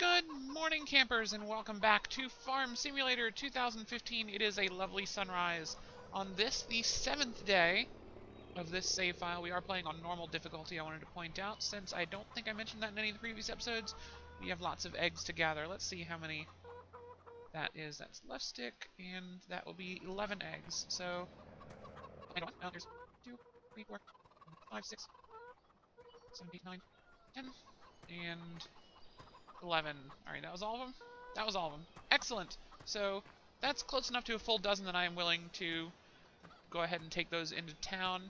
Good morning, campers, and welcome back to Farm Simulator 2015. It is a lovely sunrise on this, the 7th day of this save file. We are playing on normal difficulty, I wanted to point out, since I don't think I mentioned that in any of the previous episodes. We have lots of eggs to gather. Let's see how many that is. That's left stick, and that will be 11 eggs. So, there's 2, 3, 4, 5, 6, 7, 8, 9, 10, and 11. Alright, that was all of them? That was all of them. Excellent! So, that's close enough to a full dozen that I am willing to go ahead and take those into town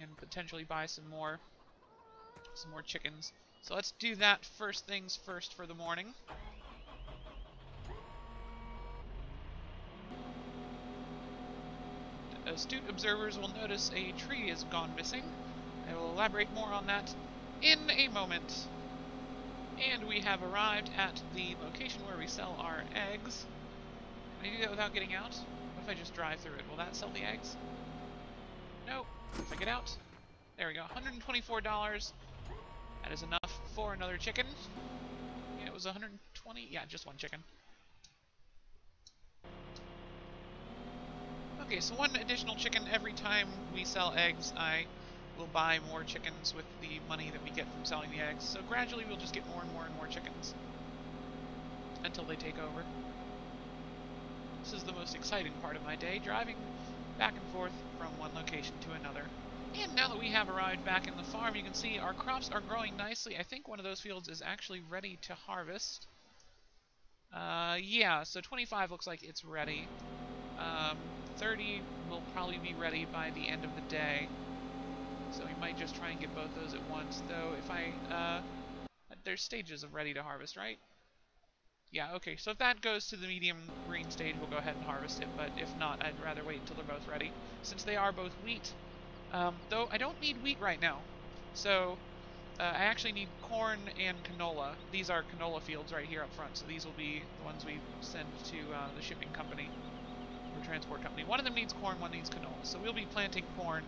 and potentially buy some more chickens. So let's do that first things first for the morning. Astute observers will notice a tree has gone missing. I will elaborate more on that in a moment. And we have arrived at the location where we sell our eggs. Can I do that without getting out? What if I just drive through it? Will that sell the eggs? Nope. If I get out, there we go. $124. That is enough for another chicken. Yeah, it was 120. Yeah, just one chicken. Okay, so one additional chicken every time we sell eggs. I will buy more chickens with the money that we get from selling the eggs. So gradually we'll just get more and more and more chickens until they take over. This is the most exciting part of my day, driving back and forth from one location to another. And now that we have arrived back in the farm, you can see our crops are growing nicely. I think one of those fields is actually ready to harvest. Yeah, so 25 looks like it's ready. 30 will probably be ready by the end of the day. So we might just try and get both those at once, though if there's stages of ready to harvest, right? Yeah, okay, so if that goes to the medium green stage, we'll go ahead and harvest it, but if not, I'd rather wait until they're both ready, since they are both wheat. Though I don't need wheat right now, so I actually need corn and canola. These are canola fields right here up front, so these will be the ones we send to the shipping company, or transport company. One of them needs corn, one needs canola, so we'll be planting corn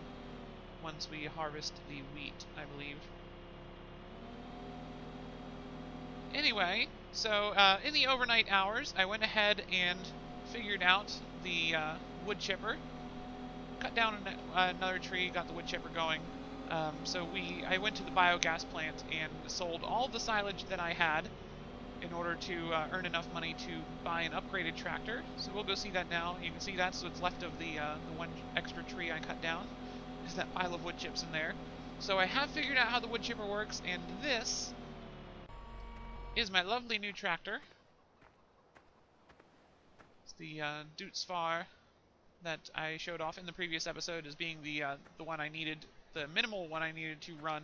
once we harvest the wheat, I believe. Anyway, so in the overnight hours, I went ahead and figured out the wood chipper. Cut down another tree, got the wood chipper going. I went to the biogas plant and sold all the silage that I had in order to earn enough money to buy an upgraded tractor. So we'll go see that now. You can see that's what's left of the one extra tree I cut down. Is that pile of wood chips in there. So I have figured out how the wood chipper works, and this is my lovely new tractor. It's the Dootsfar that I showed off in the previous episode as being the one I needed, the minimal one I needed to run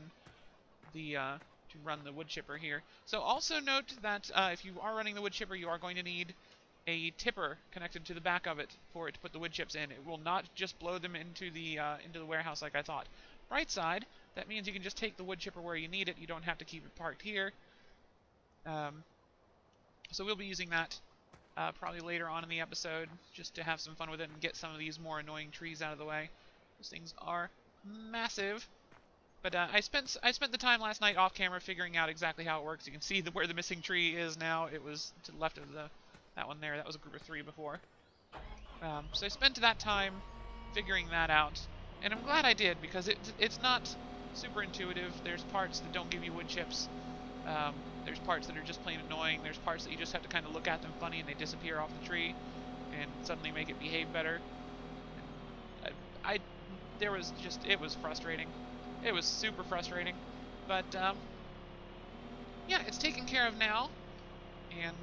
the wood chipper here. So also note that if you are running the wood chipper, you are going to need a tipper connected to the back of it for it to put the wood chips in. It will not just blow them into the warehouse like I thought. Bright side, that means you can just take the wood chipper where you need it. You don't have to keep it parked here. So we'll be using that probably later on in the episode, just to have some fun with it and get some of these more annoying trees out of the way. Those things are massive. But I spent the time last night off camera figuring out exactly how it works. You can see where the missing tree is now. It was to the left of that one there. That was a group of 3 before. So I spent that time figuring that out, and I'm glad I did, because it's not super intuitive. There's parts that don't give you wood chips. There's parts that are just plain annoying. There's parts that you just have to kind of look at them funny and they disappear off the tree and suddenly make it behave better. It was frustrating. It was super frustrating. But, yeah, it's taken care of now, and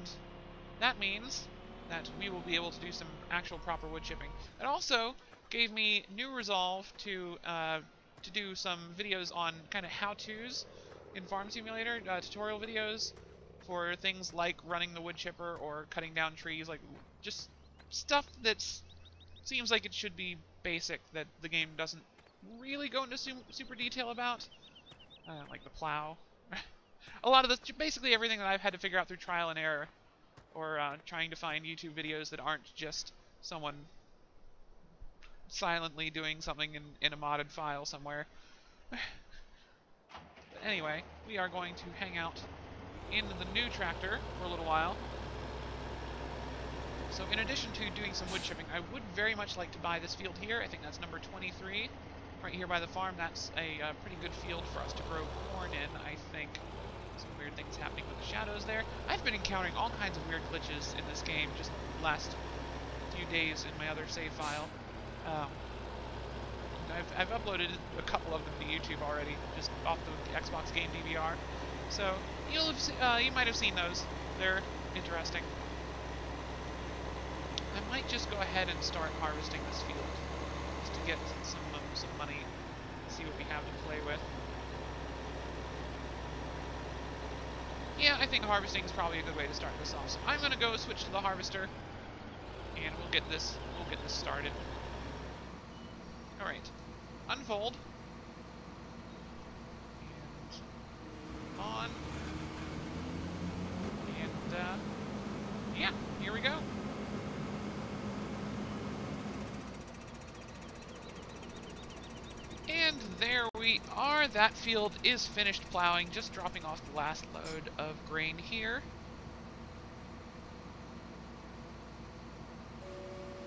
that means that we will be able to do some actual proper wood chipping. It also gave me new resolve to do some videos on kind of how-tos in Farm Simulator, tutorial videos for things like running the wood chipper or cutting down trees, like just stuff that seems like it should be basic that the game doesn't really go into super detail about, like the plow. A lot of this, basically everything that I've had to figure out through trial and error, or trying to find YouTube videos that aren't just someone silently doing something in a modded file somewhere. But anyway, we are going to hang out in the new tractor for a little while. So in addition to doing some wood chipping, I would very much like to buy this field here. I think that's number 23. Right here by the farm, that's a pretty good field for us to grow corn in, I think. Some weird things happening with the shadows there. I've been encountering all kinds of weird glitches in this game just the last few days in my other save file. I've uploaded a couple of them to YouTube already, just off the Xbox game DVR. So you might have seen those. They're interesting. I might just go ahead and start harvesting this field, just to get some money, see what we have to play with. Yeah, I think harvesting is probably a good way to start this off. So I'm gonna go switch to the harvester, and we'll get this started. All right, unfold, and on, and yeah, here we go. And there we are. That field is finished plowing, just dropping off the last load of grain here.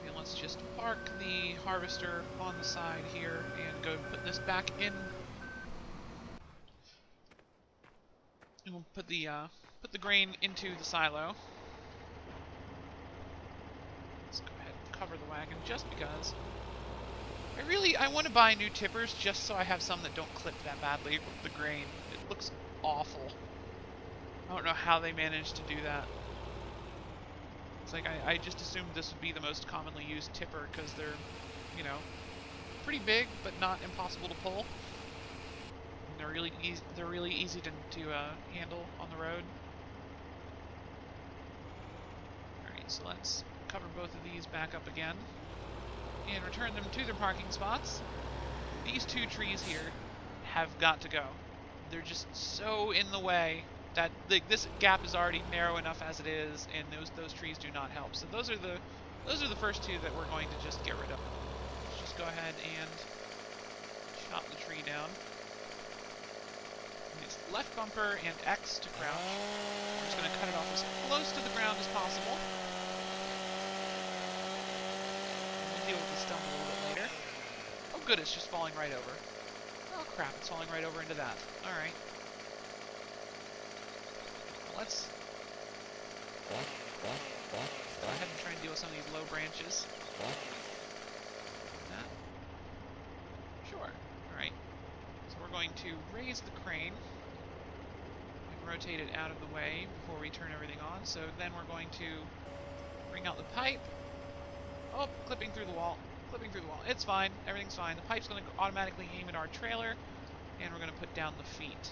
And let's just park the harvester on the side here and go put this back in. And we'll put the grain into the silo. Let's go ahead and cover the wagon just because. I want to buy new tippers just so I have some that don't clip that badly with the grain. It looks awful. I don't know how they managed to do that. It's like I just assumed this would be the most commonly used tipper because they're, you know, pretty big but not impossible to pull. And they're really easy to handle on the road. All right, so let's cover both of these back up again and return them to their parking spots. These two trees here have got to go. They're just so in the way that this gap is already narrow enough as it is, and those trees do not help. So those are the first two that we're going to just get rid of. Let's just go ahead and chop the tree down. And it's left bumper and X to crouch. I'm just going to cut it off as close to the ground as possible. Deal with the stump a little bit later. Oh good, it's just falling right over. Oh crap, it's falling right over into that. Alright. Let's go ahead and try and deal with some of these low branches. That. Sure. Alright. So we're going to raise the crane and rotate it out of the way before we turn everything on. So then we're going to bring out the pipe. Oh, clipping through the wall. Clipping through the wall. It's fine. Everything's fine. The pipe's going to automatically aim at our trailer, and we're going to put down the feet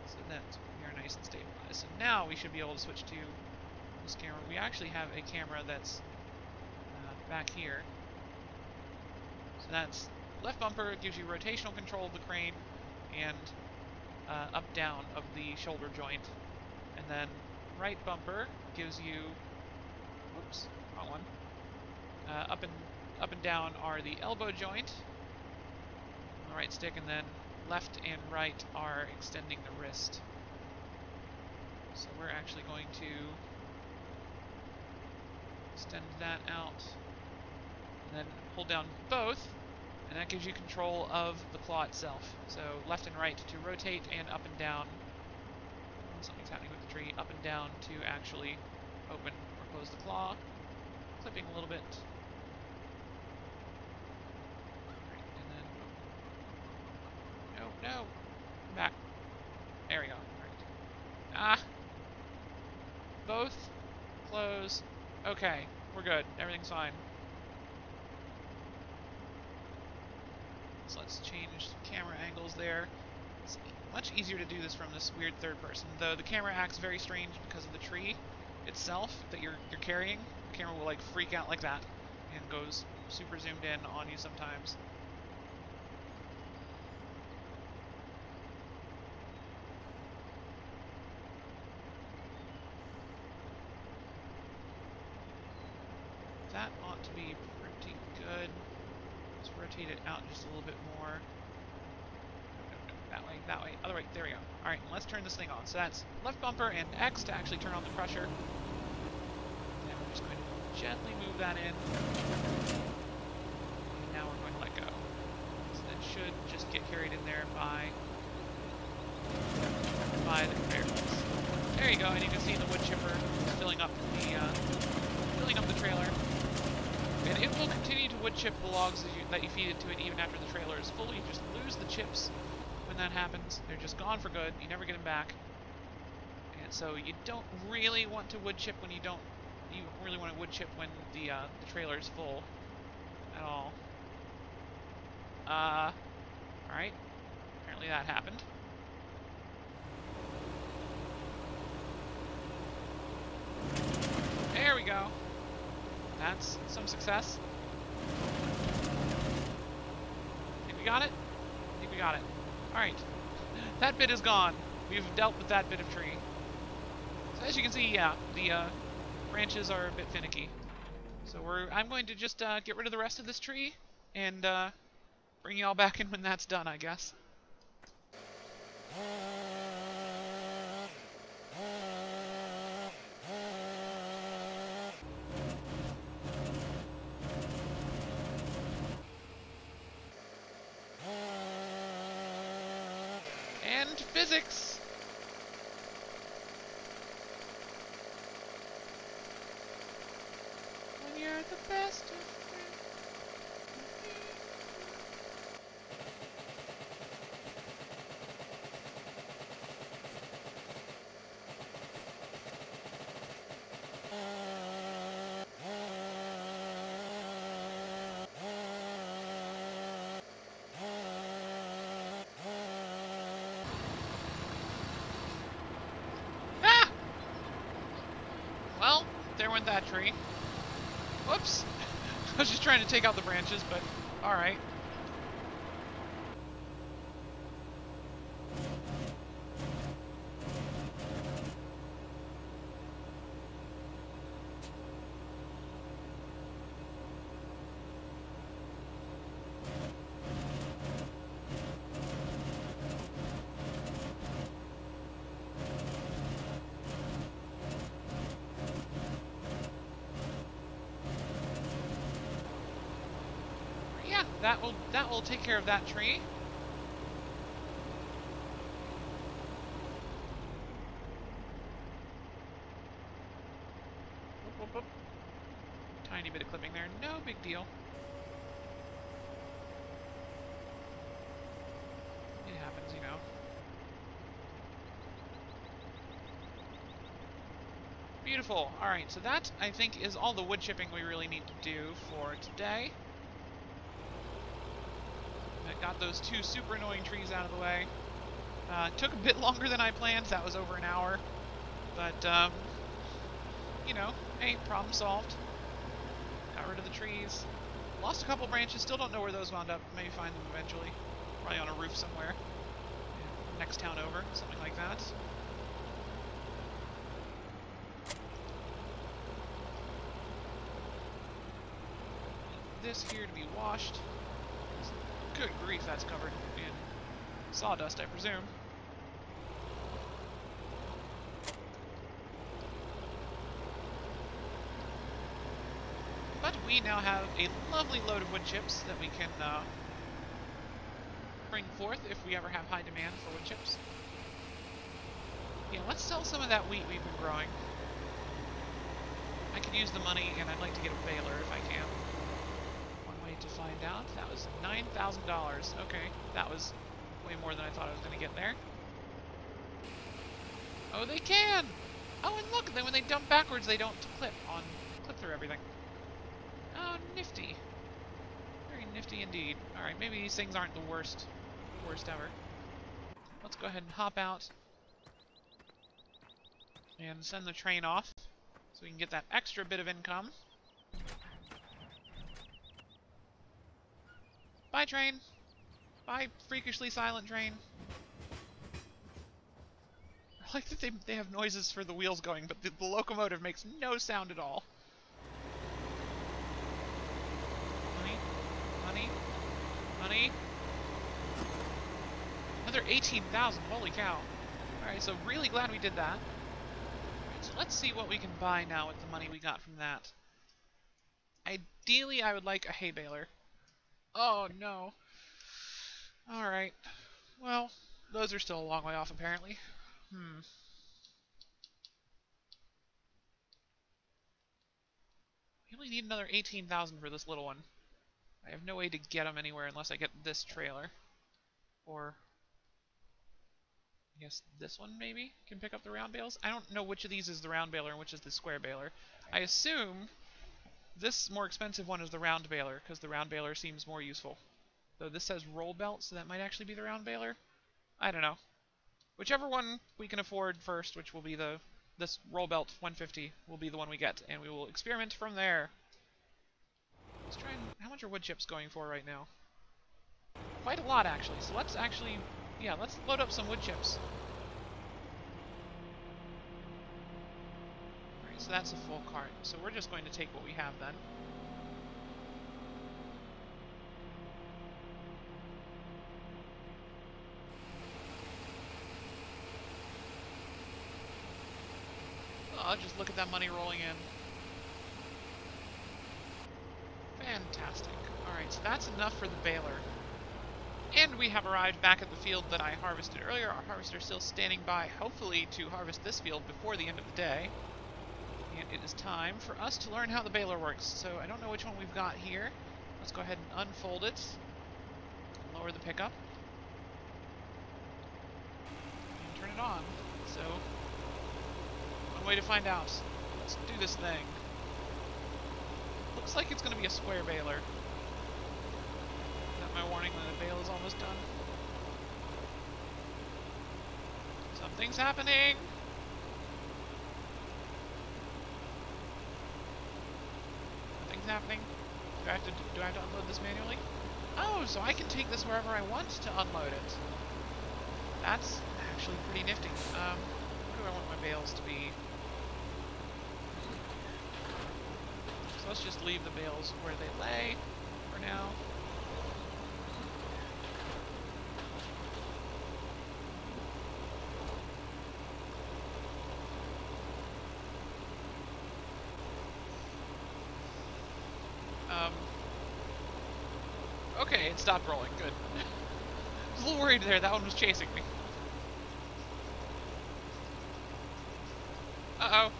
so that we are nice and stabilized. So now we should be able to switch to this camera. We actually have a camera that's back here. So that's left bumper gives you rotational control of the crane and up-down of the shoulder joint. And then right bumper gives you, whoops, wrong one. Up and down are the elbow joint on the right stick, and then left and right are extending the wrist. So we're actually going to extend that out and then hold down both, and that gives you control of the claw itself. So left and right to rotate, and up and down. Something's happening with the tree. Up and down to actually open or close the claw. Clipping a little bit. No! Come back. There we go. Right. Ah! Both. Close. Okay. We're good. Everything's fine. So let's change camera angles there. It's much easier to do this from this weird third person, though the camera acts very strange because of the tree itself that you're carrying. The camera will like freak out like that and goes super zoomed in on you sometimes. That ought to be pretty good. Let's rotate it out just a little bit more. No, that way. that way. Other way. There we go. Alright, let's turn this thing on. So that's left bumper and X to actually turn on the crusher. And we're just going to gently move that in. And now we're going to let go. So that should just get carried in there by the conveyor belts. There you go, and you can see the wood chipper filling up the trailer. And it will continue to wood chip the logs that you feed into it even after the trailer is full. You just lose the chips when that happens. They're just gone for good. You never get them back. And so you don't really want to wood chip when you don't really want to wood chip when the trailer is full at all. Alright. Apparently that happened. There we go. That's some success. Think we got it? I think we got it. Alright. That bit is gone. We've dealt with that bit of tree. So as you can see, yeah, the branches are a bit finicky. So I'm going to just get rid of the rest of this tree and bring you all back in when that's done, I guess. And physics! When you're the best of friends. Ah! Well, there went that tree. Whoops! I was just trying to take out the branches, but alright. Yeah, that will take care of that tree. Whoop, whoop, whoop. Tiny bit of clipping there, no big deal. It happens, you know. Beautiful. Alright, so that, I think, is all the wood chipping we really need to do for today. I got those two super annoying trees out of the way. Took a bit longer than I planned, that was over an hour. But, you know, hey, problem solved. Got rid of the trees. Lost a couple branches, still don't know where those wound up. Maybe find them eventually. Probably on a roof somewhere. Yeah, next town over, something like that. This here to be washed. Good grief, that's covered in sawdust, I presume. But we now have a lovely load of wood chips that we can bring forth if we ever have high demand for wood chips. Yeah, let's sell some of that wheat we've been growing. I could use the money, and I'd like to get a baler if I can. To find out. That was $9,000. Okay, that was way more than I thought I was going to get there. Oh, they can! Oh, and look, then when they dump backwards, they don't clip through everything. Oh, nifty. Very nifty indeed. Alright, maybe these things aren't the worst ever. Let's go ahead and hop out and send the train off so we can get that extra bit of income. Bye, train. Bye, freakishly silent train. I like that they have noises for the wheels going, but the locomotive makes no sound at all. Honey? Honey? Honey? Another 18,000. Holy cow. Alright, so really glad we did that. Alright, so let's see what we can buy now with the money we got from that. Ideally, I would like a hay baler. Oh, no. Alright. Well, those are still a long way off, apparently. We only need another 18,000 for this little one. I have no way to get them anywhere unless I get this trailer. Or, I guess this one maybe can pick up the round bales? I don't know which of these is the round baler and which is the square baler. I assume this more expensive one is the round baler, because the round baler seems more useful. Though this says roll belt, so that might actually be the round baler. I don't know. Whichever one we can afford first, which will be this roll belt 150, will be the one we get, and we will experiment from there. Let's try and... How much are wood chips going for right now? Quite a lot, actually. So let's actually... Yeah, let's load up some wood chips. Alright, so that's a full cart. So we're just going to take what we have then. Oh, just look at that money rolling in. Fantastic. Alright, so that's enough for the baler. And we have arrived back at the field that I harvested earlier. Our harvester is still standing by, hopefully to harvest this field before the end of the day. And it is time for us to learn how the baler works. So I don't know which one we've got here. Let's go ahead and unfold it. Lower the pickup. And turn it on. So, one way to find out. Let's do this thing. Looks like it's going to be a square baler. Is that my warning that the bale is almost done? Something's happening! Nothing's happening. Do I have to unload this manually? Oh, so I can take this wherever I want to unload it. That's actually pretty nifty. Where do I want my bales to be? So let's just leave the bales where they lay for now. Okay, it stopped rolling. Good. I was a little worried there. That one was chasing me. Uh-oh.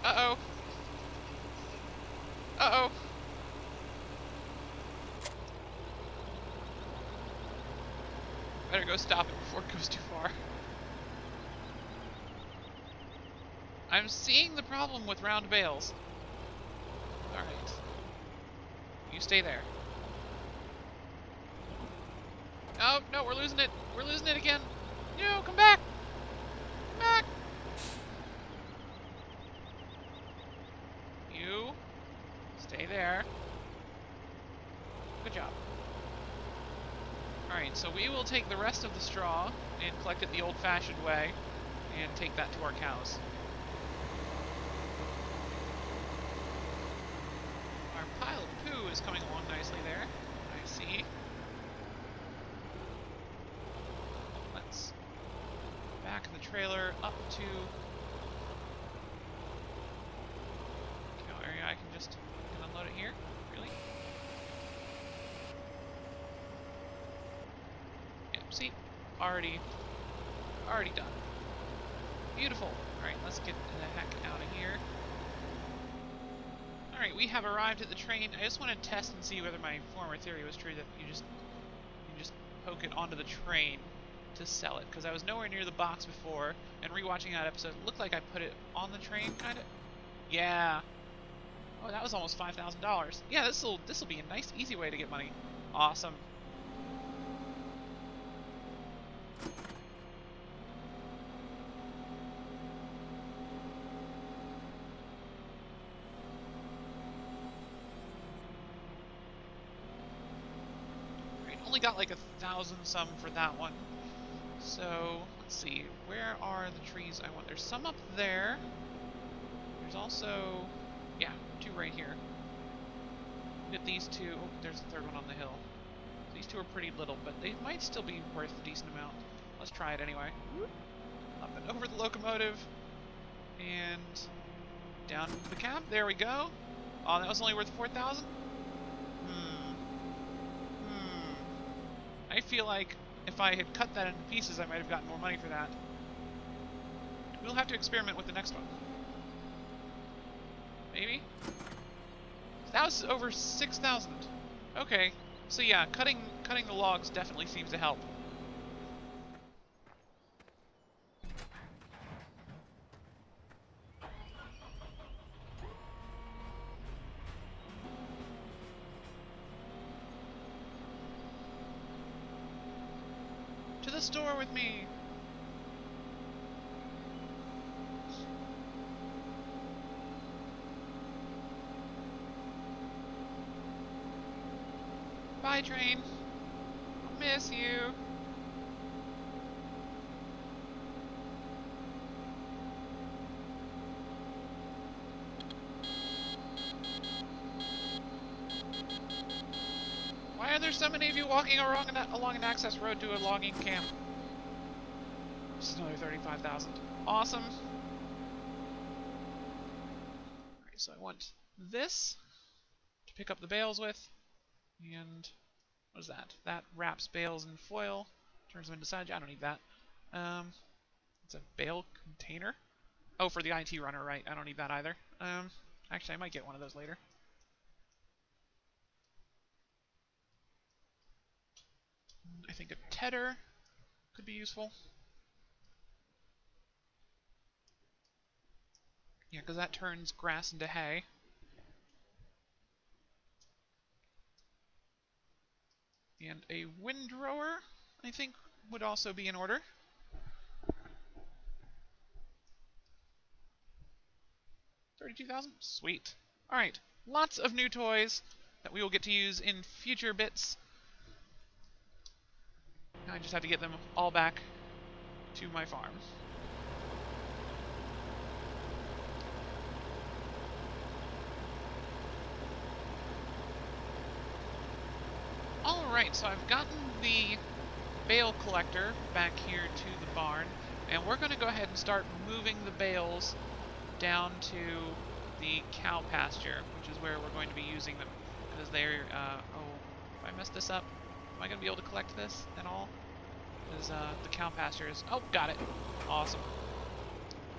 Uh-oh. Uh-oh. Better go stop it before it goes too far. I'm seeing the problem with round bales. Alright. You stay there. Oh, no, we're losing it. We're losing it again. No, come back. Come back. You stay there. Good job. Alright, so we will take the rest of the straw and collect it the old-fashioned way and take that to our cows. Our pile of poo is coming along nicely there. I see. Let's back the trailer up to cow area. I can just unload it here. Really? Yep, see? Already done. Beautiful. Alright, let's get the heck out of here. Alright, we have arrived at the train. I just want to test and see whether my former theory was true that you just poke it onto the train to sell it, because I was nowhere near the box before, and rewatching that episode, it looked like I put it on the train, kind of. Yeah. Oh, that was almost $5,000. Yeah, this'll be a nice, easy way to get money. Awesome. Only got like 1,000 some for that one. So let's see, where are the trees I want? There's some up there. There's also, yeah, two right here. Get these two. Oh, there's a third one on the hill. These two are pretty little, but they might still be worth a decent amount. Let's try it anyway. Up and over the locomotive. And down to the cab. There we go. Oh, that was only worth 4,000? I feel like if I had cut that into pieces, I might have gotten more money for that. We'll have to experiment with the next one. Maybe? That was over 6,000. Okay. So yeah, cutting the logs definitely seems to help. To the store with me! Bye, train. I'll miss you. Why are there so many of you walking along an access road to a logging camp? This is another 35,000. Awesome. Alright, so I want this to pick up the bales with. And what is that? That wraps bales in foil, turns them into side. I don't need that. It's a bale container. Oh, for the IT runner, right? I don't need that either. Actually, I might get one of those later. I think a tedder could be useful. Yeah, because that turns grass into hay. And a windrower, I think, would also be in order. 32,000? Sweet. Alright, lots of new toys that we will get to use in future bits. Now I just have to get them all back to my farm. Alright, so I've gotten the bale collector back here to the barn, and we're going to go ahead and start moving the bales down to the cow pasture, which is where we're going to be using them, because they're, if I mess this up, am I going to be able to collect this at all? Because the cow pasture is, oh, got it, awesome.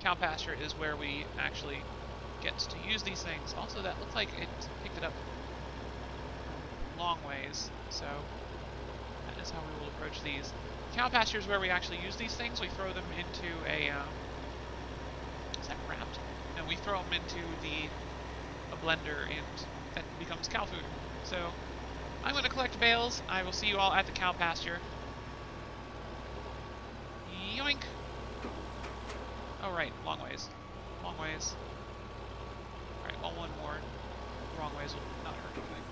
Cow pasture is where we actually get to use these things. Also, that looks like it picked it up long ways, so that is how we will approach these. Cow pasture is where we actually use these things. We throw them into a, is that wrapped? No, we throw them into a blender and that becomes cow food. So I'm going to collect bales. I will see you all at the cow pasture. Yoink! Oh right, long ways. Long ways. Alright, well, one more. Wrong ways will not hurt anything.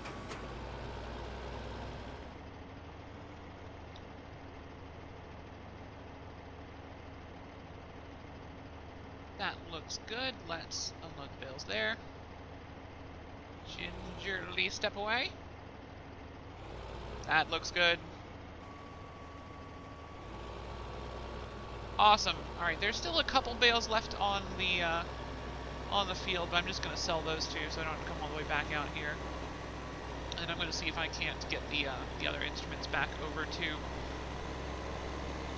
That looks good. Let's unload the bales there. Gingerly step away. That looks good. Awesome. Alright, there's still a couple bales left on the field, but I'm just going to sell those two so I don't have to come all the way back out here. And I'm going to see if I can't get the other instruments back over to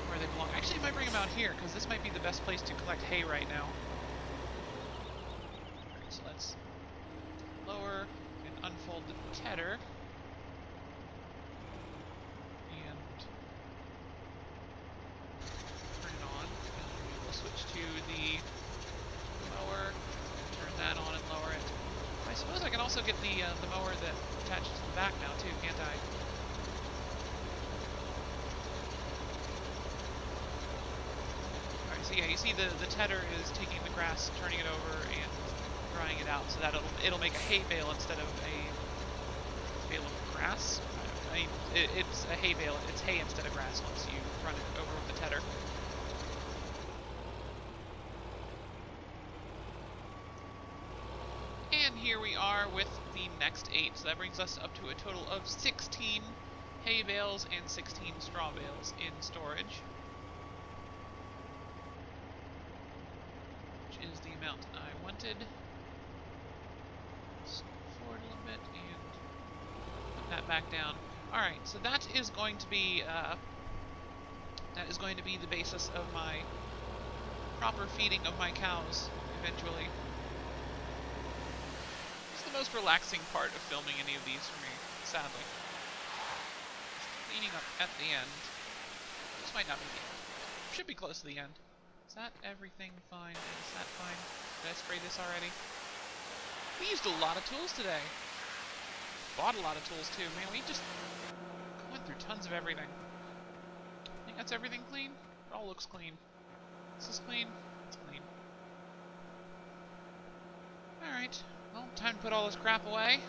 where they belong. Actually, I might bring them out here, because this might be the best place to collect hay right now. Alright, so let's lower and unfold the tedder. And turn it on. And we'll switch to the mower. Turn that on and lower it. I suppose I can also get the mower that attaches to the back now too, can't I? Alright, so yeah, you see the tedder is taking the grass, turning it over, and drying it out, so that it'll make a hay bale instead of a bale of grass. I mean, it's a hay bale. It's hay instead of grass once you run it over with the tedder. And here we are with the next 8, so that brings us up to a total of 16 hay bales and 16 straw bales in storage, which is the amount I wanted. Scroll forward a little bit and put that back down. Alright, so that is going to be the basis of my proper feeding of my cows eventually. It's the most relaxing part of filming any of these for me, sadly. Cleaning up at the end. This might not be the end. Should be close to the end. Is that everything fine? Is that fine? Did I spray this already? We used a lot of tools today. Bought a lot of tools too. Man, we just went through tons of everything. I think that's everything clean? It all looks clean. Is this clean? It's clean. Alright. Well, time to put all this crap away.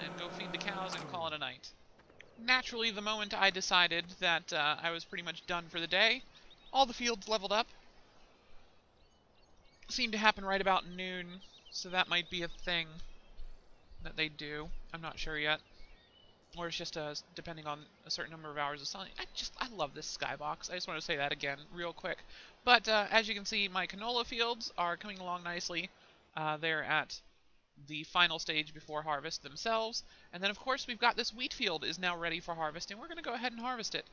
And go feed the cows and call it a night. Naturally, the moment I decided that I was pretty much done for the day, all the fields leveled up. Seemed to happen right about noon, so that might be a thing that they do. I'm not sure yet. Or it's just depending on a certain number of hours of sunlight. I love this skybox. I just want to say that again real quick. But as you can see, my canola fields are coming along nicely. They're at the final stage before harvest themselves. And then, of course, we've got this wheat field is now ready for harvest, and we're going to go ahead and harvest it.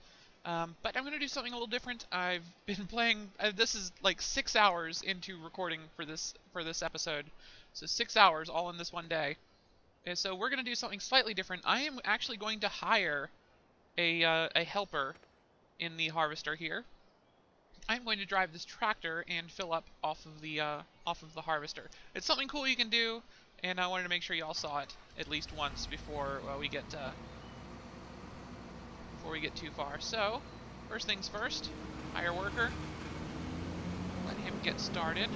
But I'm going to do something a little different. I've been playing... this is like 6 hours into recording for this episode. So 6 hours all in this one day. And so we're going to do something slightly different. I am actually going to hire a helper in the harvester here. I'm going to drive this tractor and fill up off of the harvester. It's something cool you can do, and I wanted to make sure you all saw it at least once before we get too far. So, first things first, hire worker. Let him get started.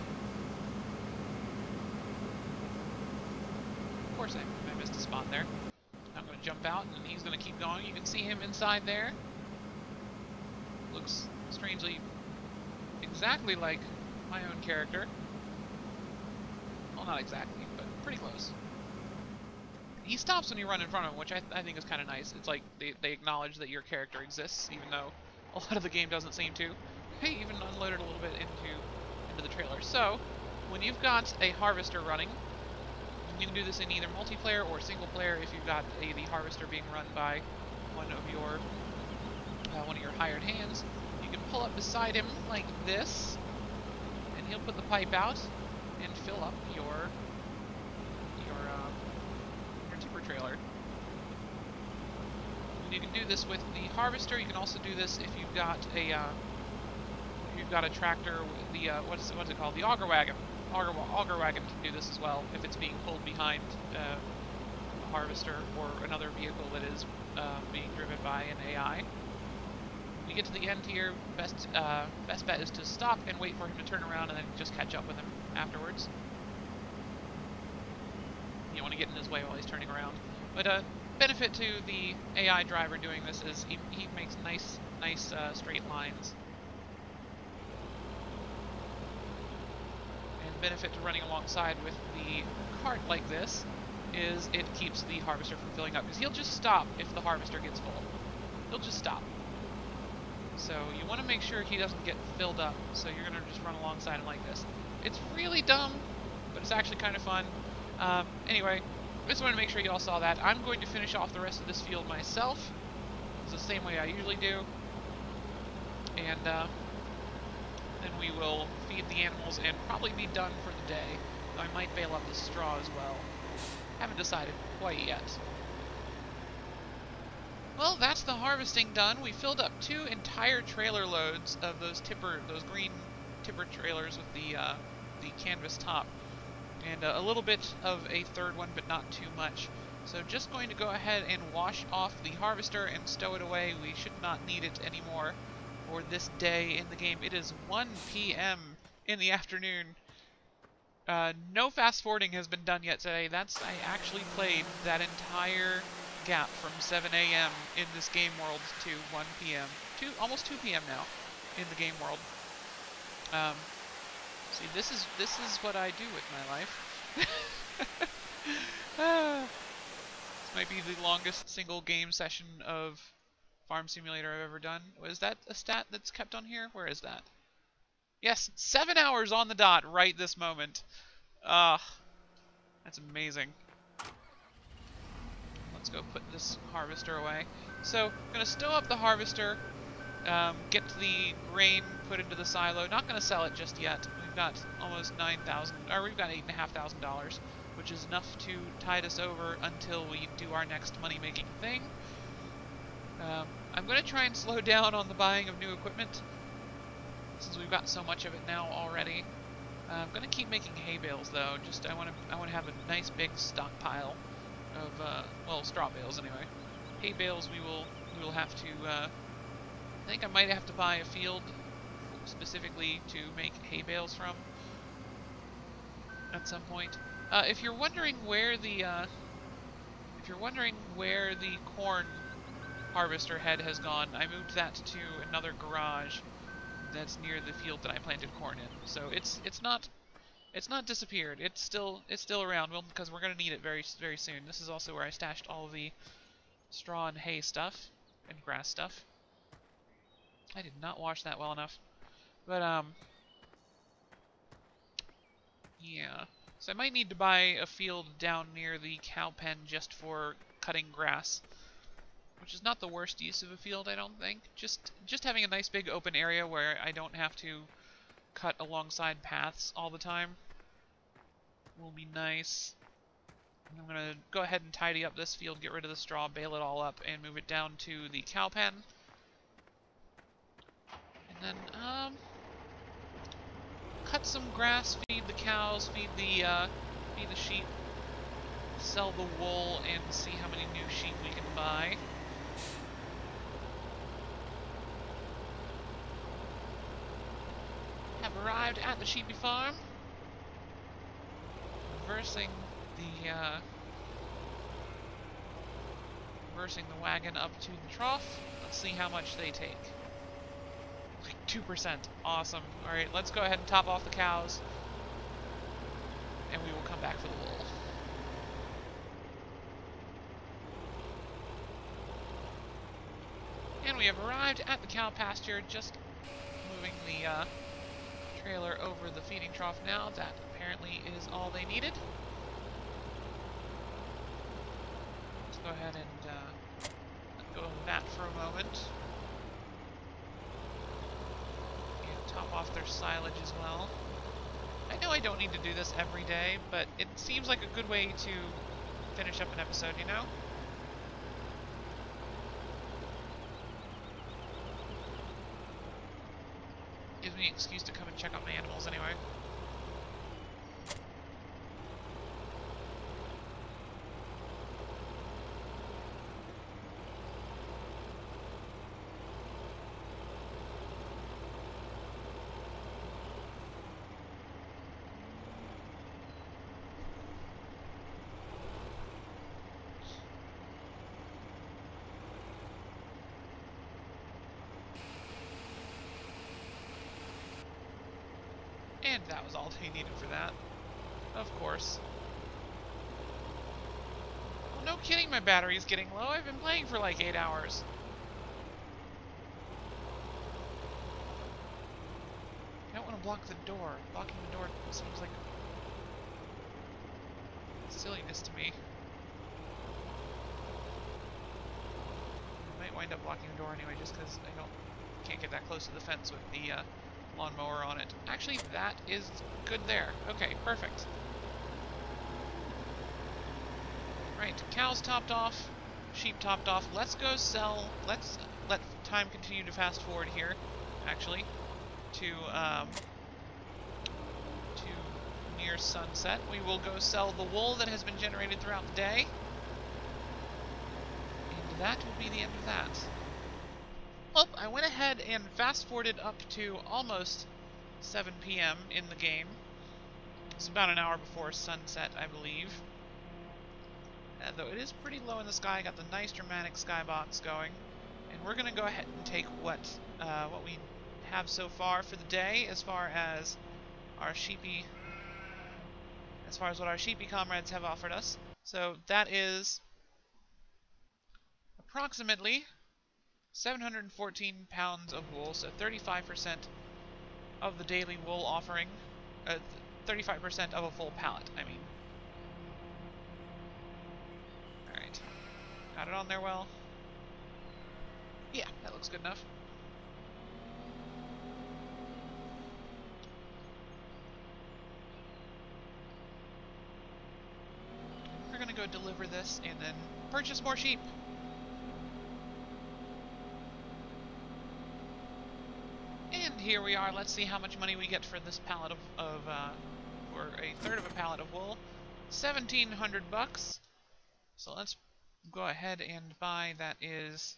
Of course, I missed a spot there. I'm going to jump out, and he's going to keep going. You can see him inside there. Looks strangely exactly like my own character. Well, not exactly, but pretty close. He stops when you run in front of him, which I think is kind of nice. It's like they acknowledge that your character exists, even though a lot of the game doesn't seem to. Hey, even unloaded a little bit into the trailer. So, when you've got a harvester running, you can do this in either multiplayer or single player if you've got the harvester being run by one of your hired hands. You can pull up beside him like this, and he'll put the pipe out and fill up your tipper trailer. And you can do this with the harvester. You can also do this if you've got a tractor with the what's it called? The auger wagon. Auger wagon can do this as well if it's being pulled behind a harvester or another vehicle that is being driven by an AI. When you get to the end here, best bet is to stop and wait for him to turn around and then just catch up with him afterwards. You don't want to get in his way while he's turning around. But benefit to the AI driver doing this is he makes nice straight lines. And benefit to running alongside with the cart like this is it keeps the harvester from filling up, because he'll just stop if the harvester gets full. He'll just stop. So you want to make sure he doesn't get filled up, so you're going to just run alongside him like this. It's really dumb, but it's actually kind of fun. Anyway, I just wanted to make sure you all saw that. I'm going to finish off the rest of this field myself. It's the same way I usually do. And then we will feed the animals and probably be done for the day. I might bale up the straw as well. Haven't decided quite yet. Well, that's the harvesting done. We filled up 2 entire trailer loads of those green tipper trailers with the canvas top. And a little bit of a third one, but not too much. So just going to go ahead and wash off the harvester and stow it away. We should not need it anymore for this day in the game. It is 1 p.m. in the afternoon. No fast forwarding has been done yet today. I actually played that entire gap from 7 a.m. in this game world to 1 p.m. Almost 2 p.m. now in the game world. See, this is what I do with my life. Might be the longest single game session of Farm Simulator I've ever done. Was that a stat that's kept on here? Where is that? Yes, 7 hours on the dot right this moment. That's amazing. Let's go put this harvester away. So, I'm going to stow up the harvester, get the grain put into the silo. Not going to sell it just yet. We've got almost we've got $8,500, which is enough to tide us over until we do our next money-making thing. I'm going to try and slow down on the buying of new equipment, since we've got so much of it now already. I'm going to keep making hay bales, though. I want to have a nice big stockpile of well, straw bales anyway. Hay bales we will have to. I think I might have to buy a field specifically to make hay bales from at some point. If you're wondering where the corn harvester head has gone, I moved that to another garage that's near the field that I planted corn in. So it's not disappeared. It's still around. Well, because we're gonna need it very soon. This is also where I stashed all of the straw and hay stuff and grass stuff. I did not wash that well enough, but yeah. So I might need to buy a field down near the cow pen just for cutting grass, which is not the worst use of a field, I don't think. Just having a nice big open area where I don't have to cut alongside paths all the time will be nice. I'm going to go ahead and tidy up this field, get rid of the straw, bale it all up, and move it down to the cow pen. And then, cut some grass, feed the cows, feed the sheep, sell the wool, and see how many new sheep we can buy. Have arrived at the sheepy farm. Reversing the wagon up to the trough. Let's see how much they take. Like 2%. Awesome. Alright, let's go ahead and top off the cows. And we will come back for the wool. And we have arrived at the cow pasture, just moving the trailer over the feeding trough now. That apparently is all they needed. Let's go ahead and let go of that for a moment. And top off their silage as well. I know I don't need to do this every day, but it seems like a good way to finish up an episode, you know? Gives me an excuse to come and check on my animals anyway. And that was all they needed for that. Of course. Well, no kidding, my battery's getting low. I've been playing for like 8 hours. I don't want to block the door. Blocking the door seems like silliness to me. I might wind up blocking the door anyway, just because I can't get that close to the fence with the lawnmower on it. Actually, that is good there. Okay, perfect. Right, cows topped off, sheep topped off. Let's go sell. Let's let time continue to fast forward here, actually, to near sunset. We will go sell the wool that has been generated throughout the day, and that will be the end of that. Well, I went ahead and fast-forwarded up to almost 7 p.m. in the game. It's about an hour before sunset, I believe. Though it is pretty low in the sky, got the nice dramatic skybox going. And we're going to go ahead and take what we have so far for the day, as far as what our sheepy comrades have offered us. So that is approximately 714 pounds of wool, so 35% of the daily wool offering, 35% of a full pallet, I mean. Alright. Got it on there well? Yeah, that looks good enough. We're gonna go deliver this and then purchase more sheep. And here we are. Let's see how much money we get for this pallet for a third of a pallet of wool. 1,700 bucks. So let's go ahead and buy. That is.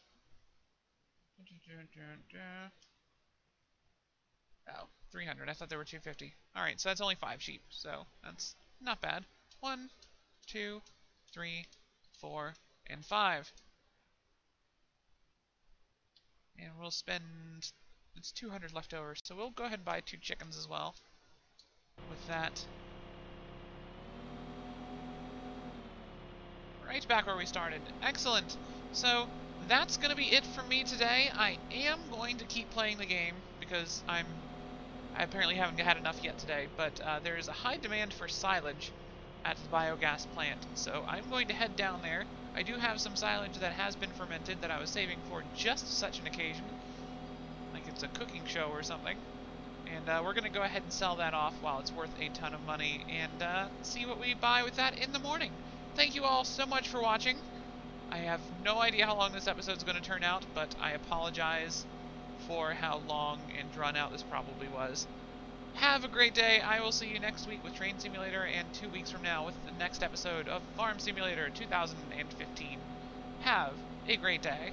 Oh, 300. I thought there were 250. All right, so that's only 5 sheep. So that's not bad. 1, 2, 3, 4, and 5. And we'll spend. It's 200 left over, so we'll go ahead and buy 2 chickens as well. With that. Right back where we started. Excellent. So that's going to be it for me today. I am going to keep playing the game because I apparently haven't had enough yet today, but there is a high demand for silage at the biogas plant, so I'm going to head down there. I do have some silage that has been fermented that I was saving for just such an occasion, like it's a cooking show or something. And we're going to go ahead and sell that off while it's worth a ton of money and see what we buy with that in the morning. Thank you all so much for watching. I have no idea how long this episode is going to turn out, but I apologize for how long and drawn out this probably was. Have a great day. I will see you next week with Train Simulator and 2 weeks from now with the next episode of Farm Simulator 2015. Have a great day.